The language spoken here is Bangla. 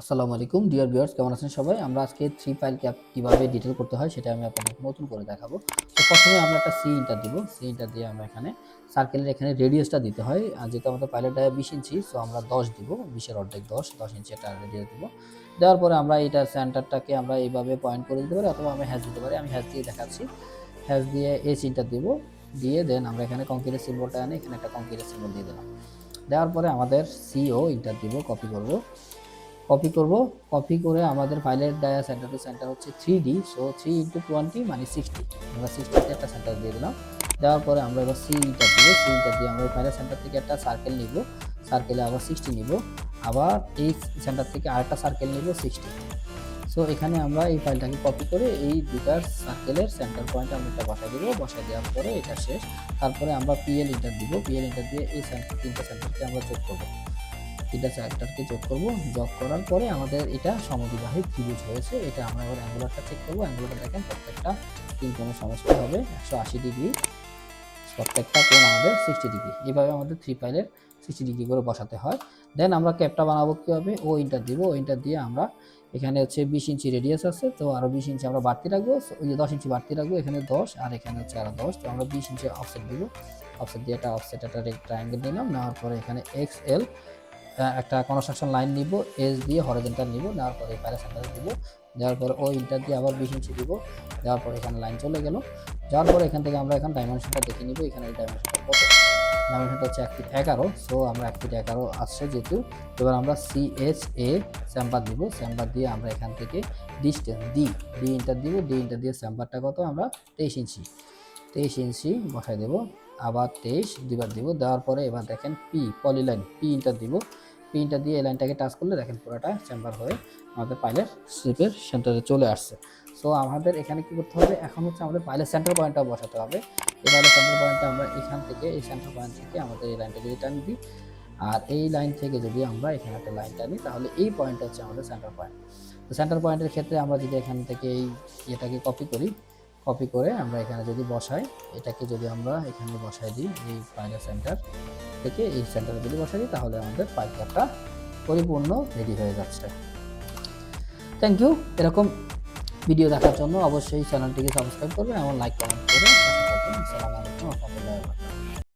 আসসালামু আলাইকুম ডিয়ার ভিউয়ার্স, কেমন আছেন সবাই? আমরা আজকে থ্রি ফাইল ক্যাপ কিভাবে ডিটেল করতে হয় সেটা আমি আপনাদের নতুন করে দেখাবো। তো প্রথমে আমরা একটা সি ইন্টার দিব। সি ইন্টার দিয়ে আমরা এখানে সার্কেলের এখানে রেডিয়াসটা দিতে হয়। আর যেহেতু আমাদের পাইলট ডায়া 20 ইঞ্চি, সো আমরা 10 দিব। 20 এর অর্ধেক 10 ইঞ্চি একটা রেডিয়াস দিব। দেওয়ার পরে আমরা এটার সেন্টারটাকে আমরা এইভাবে পয়েন্ট করে দিতে পারি, অথবা আমি হ্যাশ দিতে পারি। আমি হ্যাশ দিয়ে দেখাচ্ছি। হ্যাশ দিয়ে এস ইন্টার দিব। দিয়ে দেন আমরা এখানে কংক্রিটের সিম্বলটা এনে এখানে একটা কংক্রিটের সিম্বল দিয়ে দিলাম। দেওয়ার পরে আমাদের সিও ইন্টার দিব, কপি করব। কপি করে আমাদের ফাইলের ডায়া সেন্টার টু সেন্টার হচ্ছে 3D, সো 3 ইন্টু 20 মানে 60। আমরা 60 একটা সেন্টার দিয়ে দিলাম। দেওয়ার পরে আমরা এবার সি ইন্টার দিব। সি ইন্টার দিয়ে আমরা ফাইলের সেন্টার থেকে একটা সার্কেল নিব, সার্কেলে আবার 60 নিব। আবার এই সেন্টার থেকে আরেকটা সার্কেল নিব 60। সো এখানে আমরা এই ফাইলটাকে কপি করে এই দুটার সার্কেলের সেন্টার পয়েন্টে আমরা এটা বসাই দিব। বসাই দেওয়ার পরে এটা শেষ। তারপরে আমরা পিএল ইন্টার দিব। পিএল ইন্টার দিয়ে এই তিনটা সেন্টারকে আমরা যোগ করব। তিনটা সেক্টরকে যোগ করব। যোগ করার পরে আমাদের এটা সমদ্বিবাহী ত্রিভুজ হয়েছে। এটা আমরা এবার অ্যাঙ্গুলারটা চেক করব। অ্যাঙ্গুলারটা দেখেন প্রত্যেকটা তিন কোণের সমষ্টি হবে 180 ডিগ্রি। প্রত্যেকটা কোণ আমাদের 60 ডিগ্রি। এইভাবে আমাদের থ্রি পাইলের 60 ডিগ্রি করে বসাতে হয়। দেন আমরা ক্যাপটা বানাবো কীভাবে? ও ইন্টার দিব। ও ইন্টার দিয়ে আমরা এখানে হচ্ছে 20 ইঞ্চি রেডিয়াস আছে, তো আরও 20 ইঞ্চি আমরা বাড়তি রাখবো। ওই যে 10 ইঞ্চি বাড়তি রাখবো, এখানে 10 আর এখানে হচ্ছে আরও 10। তো আমরা 20 ইঞ্চি অফসেট দিব। অফসেট দিয়ে একটা ট্রায়াঙ্গেল নিলাম। নেওয়ার পরে এখানে এক্সএল একটা কনস্ট্রাকশন লাইন নিব, এস দিয়ে হরিজন্টাল নিব। নেওয়ার পরে প্যারা সেন্টার দিব। দেওয়ার পরে ও ইন্টার দিয়ে আবার 20 ইঞ্চি দিব। দেওয়ার পরে এখানে লাইন চলে গেল। যাওয়ার পরে এখান থেকে আমরা এখন ডাইমেনশনটা দেখে নিব। এখানে এই ডাইমেনশনটা কত? ডাইমেনশনটা হচ্ছে 1 ফিট 11। সো আমরা 1 ফিট 11 আসছে যেহেতু, এবার আমরা সিএইচএ চেম্বার দিব। চেম্বার দিয়ে আমরা এখান থেকে ডিস্টেন্স ডি ইন্টার দিব। ডি ইন্টার দিয়ে চেম্বারটা কত? আমরা 23 ইঞ্চি 23 ইঞ্চি বসাই দেব। আবার 23 দুইবার দিব। দেওয়ার পরে এবার দেখেন পলিলাইন পি ইন্টার দিব। পি ইন্টার দিয়ে এই লাইনটাকে টাচ করলে দেখেন পুরোটা চেম্বার হয়ে আমাদের পাইলের শেপের সেন্টারে চলে আসছে। সো আমাদের এখানে কি করতে হবে? এখন হচ্ছে আমাদের পাইলের সেন্টার পয়েন্টটা বসাতে হবে। এই পাইলের সেন্টার পয়েন্টটা আমরা এখান থেকে, এই সেন্টার পয়েন্ট থেকে আমাদের এই লাইনটা যদি টান দিই, আর এই লাইন থেকে যদি আমরা এখানে একটা লাইন টানি, তাহলে এই পয়েন্টটা হচ্ছে আমাদের সেন্টার পয়েন্ট। তো সেন্টার পয়েন্টের ক্ষেত্রে আমরা যদি এখান থেকে এই এটাকে কপি করে আমরা এখানে যদি বসাই, এটাকে যদি আমরা এখানে বসাই দিই, এই পাইলের সেন্টার থেকে এই সেন্টারে যদি বসাই দিই, তাহলে আমাদের পাইল ক্যাপটা পরিপূর্ণ রেডি হয়ে যাচ্ছে। Thank you. এরকম ভিডিও দেখার জন্য অবশ্যই চ্যানেলটিকে সাবস্ক্রাইব করবেন এবং লাইক কমেন্ট করে পাশে থাকবেন। আসসালামু আলাইকুম ওয়া রাহমাতুল্লাহি ওয়া বারাকাতুহু।